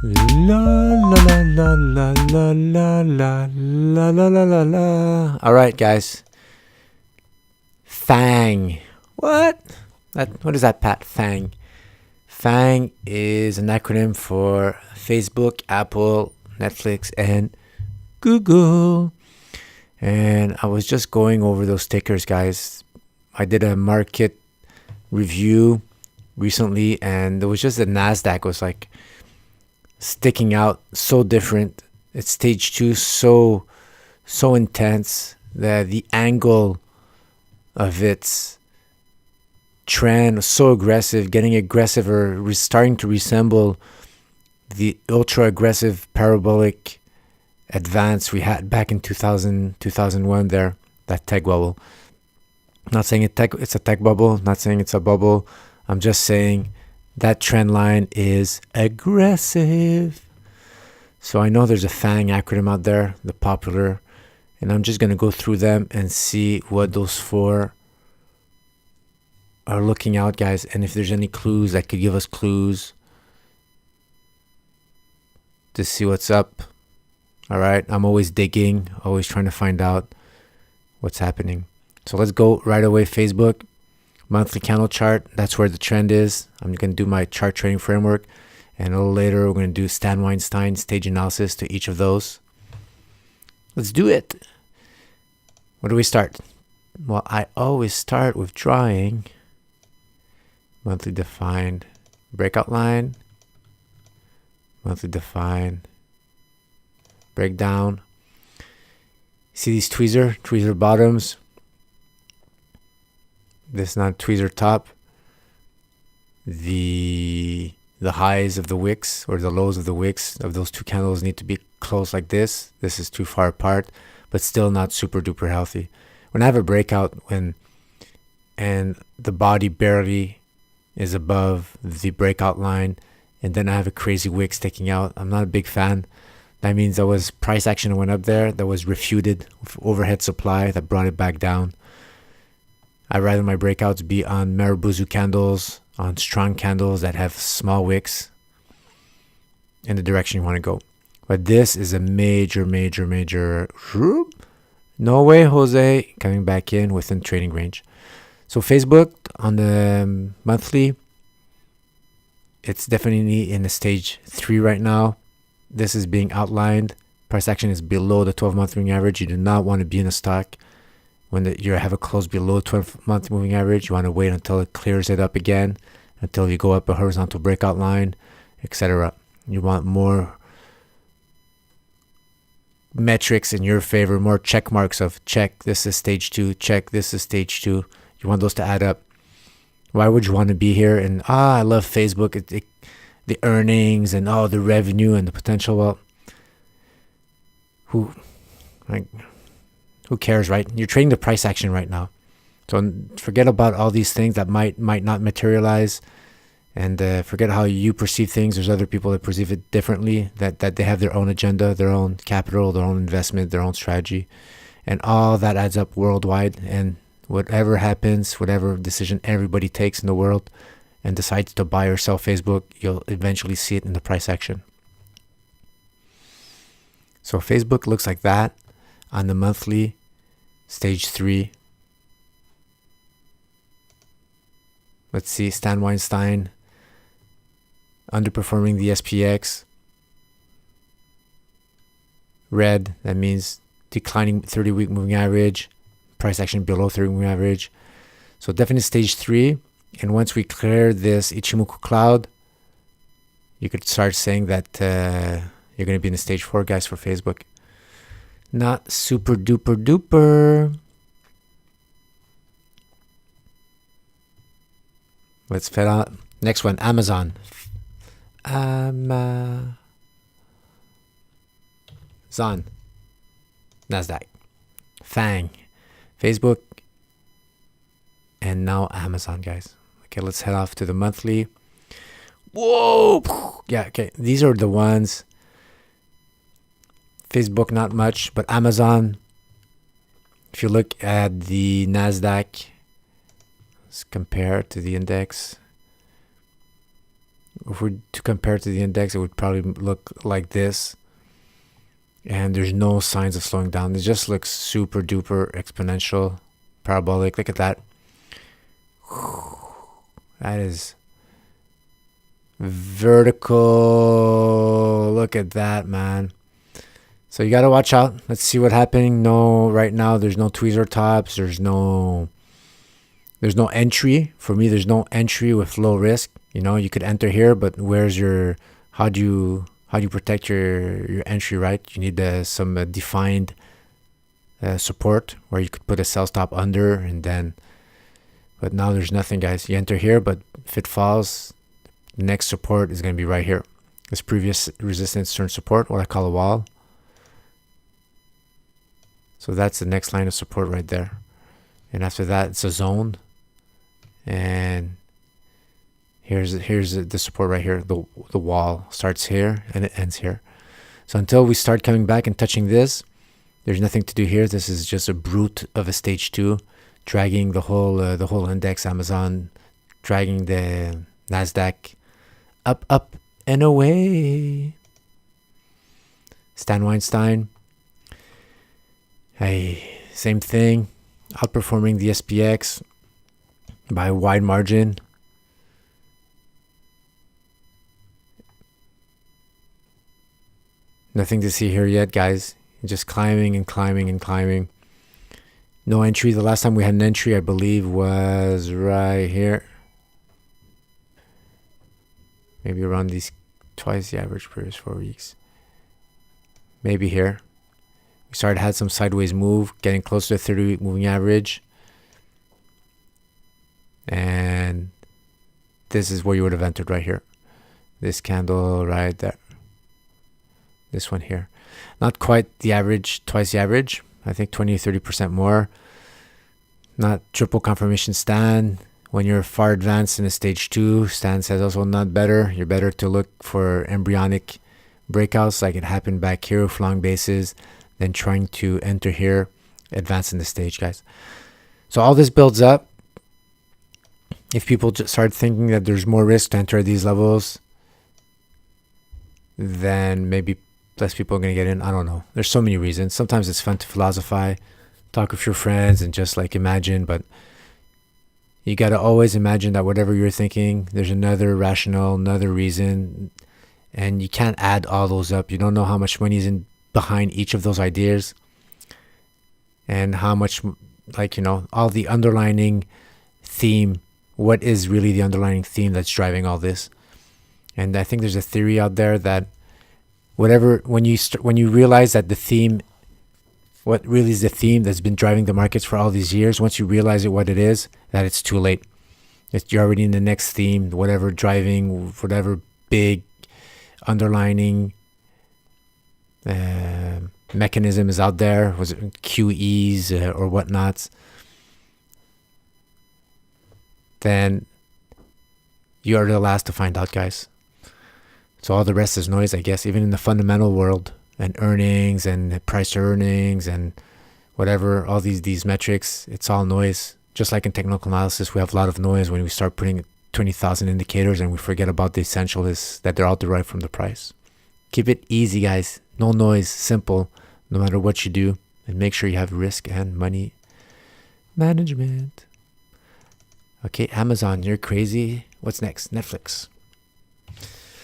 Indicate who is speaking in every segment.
Speaker 1: La la la la la la la la la la la la. All right, guys. FANG. What? What is that, Pat? FANG. FANG is an acronym for Facebook, Apple, Netflix, and Google. And I was just going over those tickers, guys. I did a market review recently, and there was just the NASDAQ was like sticking out so different. It's stage 2, so intense that the angle of its trend was so aggressive, getting aggressive or starting to resemble the ultra aggressive parabolic advance we had back in 2000, 2001 there, that tech bubble. Not saying it's a tech bubble, not saying it's a bubble. I'm just saying that trend line is aggressive. So I know there's a FANG acronym out there, the popular, and I'm just going to go through them and see what those four are looking out, guys. And if there's any clues that could give us clues to see what's up. All right. I'm always digging, always trying to find out what's happening. So let's go right away. Facebook, monthly candle chart. That's where the trend is. I'm going to do my chart trading framework. And a little later, we're going to do Stan Weinstein stage analysis to each of those. Let's do it. Where do we start? Well, I always start with drawing monthly defined breakout line, monthly defined breakdown. See these tweezer bottoms? This is not tweezer top. The highs of the wicks or the lows of the wicks of those two candles need to be close like this. This is too far apart, but still not super duper healthy. When I have a breakout and the body barely is above the breakout line, and then I have a crazy wick sticking out, I'm not a big fan. That means there was price action that went up there that was refuted with overhead supply that brought it back down. I'd rather my breakouts be on Marubozu candles, on strong candles that have small wicks in the direction you want to go. But this is a major. No way, Jose. Coming back in within trading range. So Facebook on the monthly, it's definitely in a stage 3 right now. This is being outlined. Price action is below the 12-month moving average. You do not want to be in a stock when you have a close below 12-month moving average. You want to wait until it clears it up again, until you go up a horizontal breakout line, etc. You want more metrics in your favor, more check marks of check, this is stage 2, check, this is stage 2. You want those to add up. Why would you want to be here? And I love Facebook, the earnings and the revenue and the potential. Well, who cares, right? You're trading the price action right now. So forget about all these things that might not materialize, and forget how you perceive things. There's other people that perceive it differently, that they have their own agenda, their own capital, their own investment, their own strategy, and all that adds up worldwide. And whatever happens, whatever decision everybody takes in the world and decides to buy or sell Facebook, you'll eventually see it in the price action. So Facebook looks like that on the monthly, stage 3. Let's see, Stan Weinstein underperforming the SPX. Red, that means declining 30-week moving average. Price action below 30-week moving average. So definitely stage 3. And once we clear this Ichimoku cloud, you could start saying that you're going to be in the stage 4, guys, for Facebook. Not super duper duper. Let's fit out. Next one, Amazon. Amazon. NASDAQ. FANG. Facebook. And now Amazon, guys. Okay, let's head off to the monthly. Whoa! Yeah, okay. These are the ones. Facebook, not much. But Amazon, if you look at the NASDAQ, let's compare to the index. if we're to compare to the index, it would probably look like this. And there's no signs of slowing down. It just looks super duper exponential, parabolic. Look at that. That is vertical. Look at that, man. So you got to watch out. Let's see what's happening. No, right now there's no tweezer tops. There's no entry. For me, there's no entry with low risk. You know, you could enter here, but where's your, how do you protect your entry, right? You need some defined support where you could put a sell stop under, and then, but now there's nothing, guys. You enter here, but if it falls, the next support is going to be right here. This previous resistance turns support, what I call a wall. So that's the next line of support right there. And after that, it's a zone. And here's the support right here. The wall starts here and it ends here. So until we start coming back and touching this, there's nothing to do here. This is just a brute of a stage 2, dragging the whole index, Amazon, dragging the Nasdaq up and away. Stan Weinstein, hey, same thing, outperforming the SPX by a wide margin. Nothing to see here yet, guys. Just climbing and climbing and climbing. No entry. The last time we had an entry, I believe, was right here. Maybe around these, twice the average previous 4 weeks. Maybe here. We had some sideways move, getting close to the 30-week moving average. And this is where you would have entered right here. This candle right there. This one here. Not quite the average, twice the average. I think 20 to 30% more. Not triple confirmation stand. When you're far advanced in a stage 2, Stan says also not better. You're better to look for embryonic breakouts like it happened back here with long bases than trying to enter here, advance in the stage, guys. So all this builds up. If people just start thinking that there's more risk to enter at these levels, then maybe less people are going to get in. I don't know. There's so many reasons. Sometimes it's fun to philosophize, talk with your friends and just like imagine, but you got to always imagine that whatever you're thinking, there's another rationale, another reason, and you can't add all those up. You don't know how much money is in behind each of those ideas and how much, like, you know, all the underlining theme. What is really the underlying theme that's driving all this? And I think there's a theory out there that whatever, when you realize that the theme, what really is the theme that's been driving the markets for all these years, once you realize what it is, that it's too late. You're already in the next theme, whatever driving, whatever big underlining mechanism is out there, was it QEs or whatnot, then you are the last to find out, guys. So all the rest is noise, I guess, even in the fundamental world, and earnings and price to earnings and whatever, all these metrics, it's all noise. Just like in technical analysis, we have a lot of noise when we start putting 20,000 indicators and we forget about the essential is that they're all derived from the price. Keep it easy, guys. No noise, simple, no matter what you do, and make sure you have risk and money management. Okay, Amazon, you're crazy. What's next? Netflix.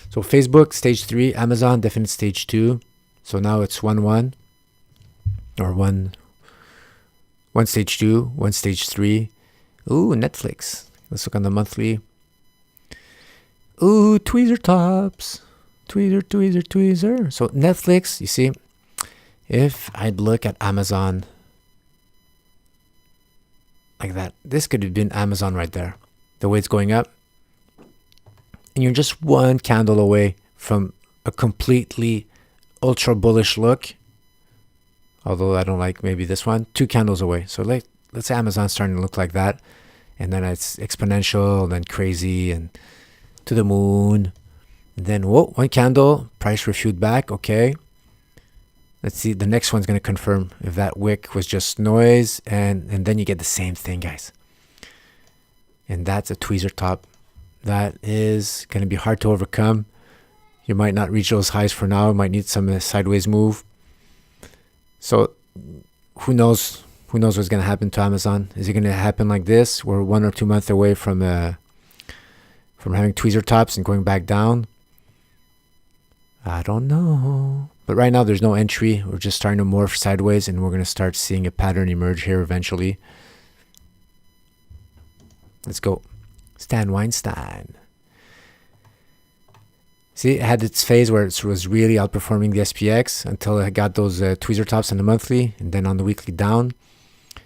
Speaker 1: So Facebook, stage 3. Amazon, definite stage 2. So now it's 1-1. Or one stage 2, 1 stage 3. Ooh, Netflix. Let's look on the monthly. Ooh, tweezer tops. Tweezer. So Netflix, you see, if I'd look at Amazon like that, this could have been Amazon right there. The way it's going up. And you're just one candle away from a completely ultra bullish look. Although I don't like maybe this one. 2 candles away. So let's say Amazon's starting to look like that. And then it's exponential and then crazy and to the moon. And then, whoa, 1 candle. Price refute back. Okay. Let's see. The next one's going to confirm if that wick was just noise. And then you get the same thing, guys. And that's a tweezer top. that is going to be hard to overcome. You might not reach those highs for now. You might need some sideways move. So who knows? Who knows what's going to happen to Amazon? Is it going to happen like this? We're 1 or 2 months away from having tweezer tops and going back down. I don't know. But right now there's no entry. We're just starting to morph sideways, and we're going to start seeing a pattern emerge here eventually. Let's go. Stan Weinstein. See, it had its phase where it was really outperforming the SPX until it got those tweezer tops on the monthly, and then on the weekly down.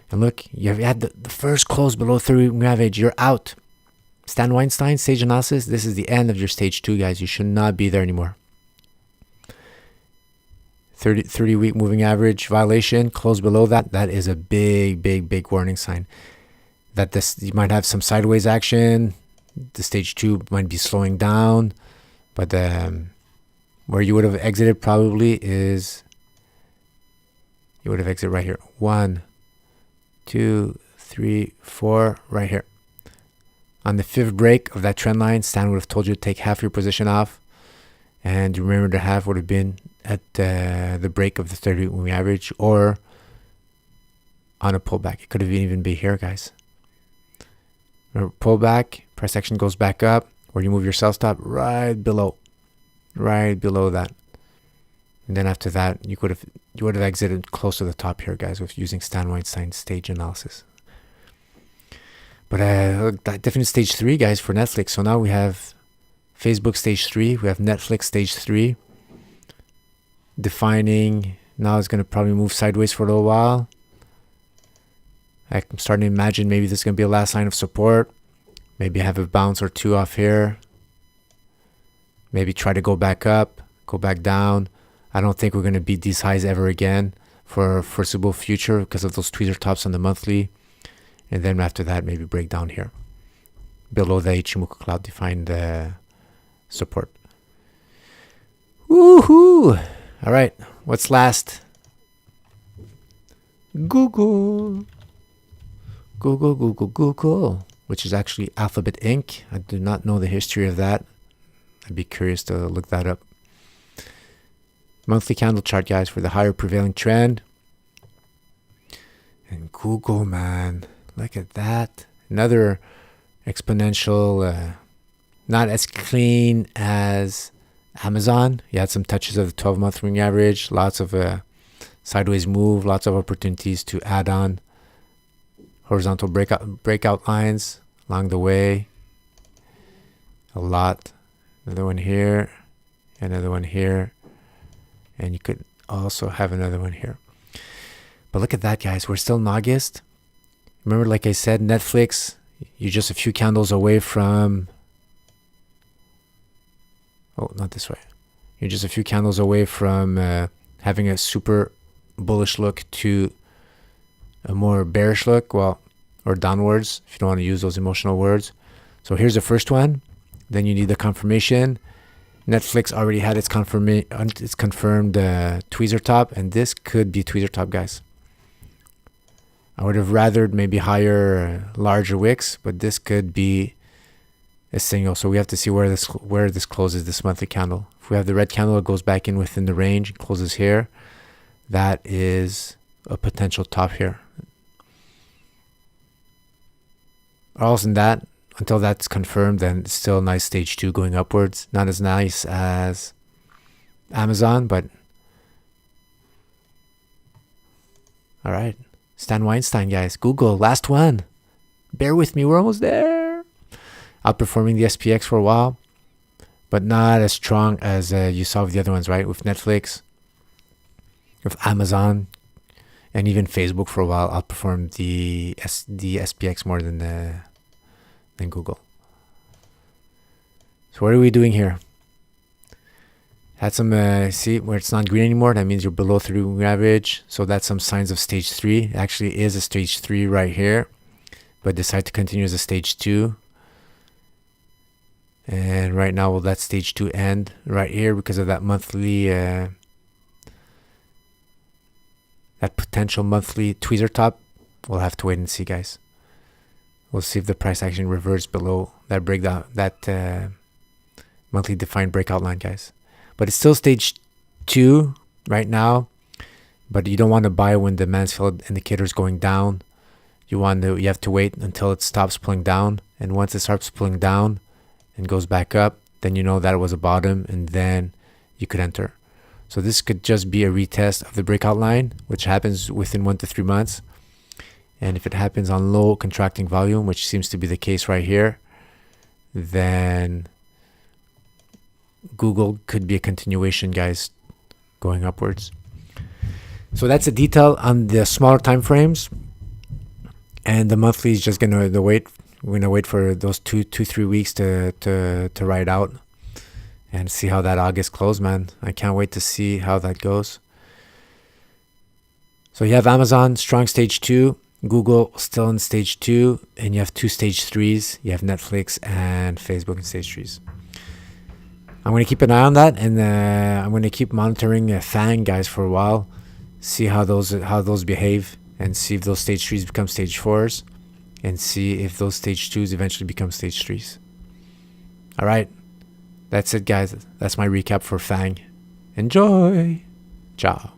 Speaker 1: And look, you had the first close below 30-week average. You're out. Stan Weinstein, stage analysis. This is the end of your stage 2, guys. You should not be there anymore. 30-week moving average violation, close below that. That is a big warning sign that you might have some sideways action. The stage 2 might be slowing down. But where you would have exited probably is, you would have exited right here. 1, 2, 3, 4, right here. On the 5th break of that trend line, Stan would have told you to take half your position off. And remember, the half would have been at the break of the 30-week moving average or on a pullback. It could have even been here, guys. Remember, pullback, price action goes back up, where you move your sell stop right below that. And then after that, you would have exited close to the top here, guys, with using Stan Weinstein's stage analysis. But definitely stage 3, guys, for Netflix. So now we have Facebook stage 3, we have Netflix stage 3. Defining, now it's going to probably move sideways for a little while. I'm starting to imagine maybe this is going to be a last line of support. Maybe have a bounce or two off here. Maybe try to go back up, go back down. I don't think we're going to beat these highs ever again for foreseeable future because of those tweezer tops on the monthly. And then after that, maybe break down here. Below the Ichimoku cloud defined support. Woohoo! All right, what's last? Google, which is actually Alphabet Inc. I do not know the history of that. I'd be curious to look that up. Monthly candle chart, guys, for the higher prevailing trend. And Google, man, look at that. Another exponential, not as clean as Amazon. You had some touches of the 12-month moving average, lots of sideways move, lots of opportunities to add on horizontal breakout lines along the way. A lot. Another one here, another one here, and you could also have another one here. But look at that, guys. We're still in August. Remember, like I said, Netflix, you're just a few candles away from... Oh, not this way. You're just a few candles away from having a super bullish look to a more bearish look, well, or downwards, if you don't want to use those emotional words. So here's the first one. Then you need the confirmation. Netflix already had its confirmed tweezer top, and this could be tweezer top, guys. I would have rathered maybe higher, larger wicks, but this could be a signal. So we have to see where this closes, this monthly candle. If we have the red candle, it goes back in within the range, closes here. That is a potential top here. Other than that, until that's confirmed, then it's still a nice stage 2 going upwards. Not as nice as Amazon, but all right. Stan Weinstein, guys. Google, last one. Bear with me, we're almost there. Outperforming the SPX for a while, but not as strong as you saw with the other ones, right? With Netflix, with Amazon, and even Facebook for a while outperformed the SPX more than Google. So what are we doing here? Had some, see where it's not green anymore, that means you're below 3 average. So that's some signs of stage 3. It actually is a stage 3 right here, but decide to continue as a stage 2. And right now, will that stage 2 end right here because of that monthly, that potential monthly tweezer top? We'll have to wait and see, guys. We'll see if the price action reverts below that breakdown, that monthly defined breakout line, guys. But it's still stage 2 right now. But you don't want to buy when the Mansfield indicator is going down. You have to wait until it stops pulling down. And once it starts pulling down and goes back up, then you know that it was a bottom, and then you could enter. So this could just be a retest of the breakout line, which happens within 1 to 3 months. And if it happens on low contracting volume, which seems to be the case right here, then Google could be a continuation, guys, going upwards. So that's a detail on the smaller time frames, and the monthly is just gonna wait. We're gonna wait for those 3 weeks to ride out and see how that August close, man. I can't wait to see how that goes. So you have Amazon strong stage 2, Google still in stage 2, and you have 2 stage 3s. You have Netflix and Facebook in stage 3s. I'm gonna keep an eye on that, and I'm gonna keep monitoring FANG, guys, for a while. See how those behave, and see if those stage 3s become stage 4s, and see if those stage 2s eventually become stage 3s. All right, that's it, guys. That's my recap for FANG. Enjoy. Ciao.